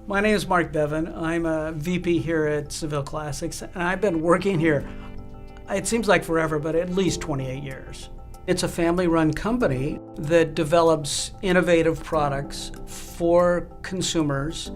My name is Mark Bevan. I'm a VP here at Seville Classics, and I've been working here, it seems like forever, but at least 28 years. It's a family-run company that develops innovative products for consumers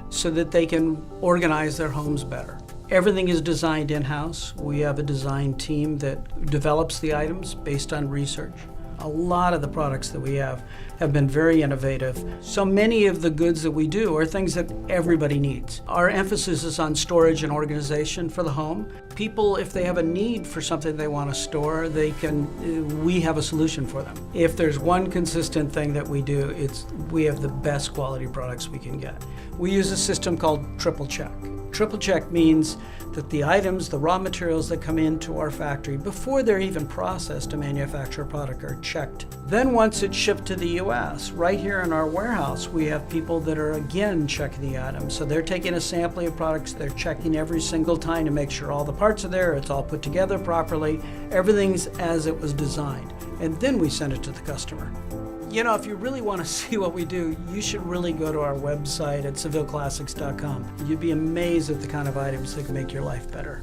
so that they can organize their homes better. Everything is designed in-house. We have a design team that develops the items based on research. A lot of the products that we have been very innovative. So many of the goods that we do are things that everybody needs. Our emphasis is on storage and organization for the home. People, if they have a need for something they want to store, we have a solution for them. If there's one consistent thing that we do, we have the best quality products we can get. We use a system called triple check. Triple check means that the items, the raw materials that come into our factory before they're even processed to manufacture a product are checked. Then once it's shipped to the US, right here in our warehouse, we have people that are again checking the items. So they're taking a sampling of products, they're checking every single time to make sure all the parts are there, it's all put together properly, everything's as it was designed. And then we send it to the customer. You know, if you really want to see what we do, you should really go to our website at SevilleClassics.com. You'd be amazed at the kind of items that can make your life better.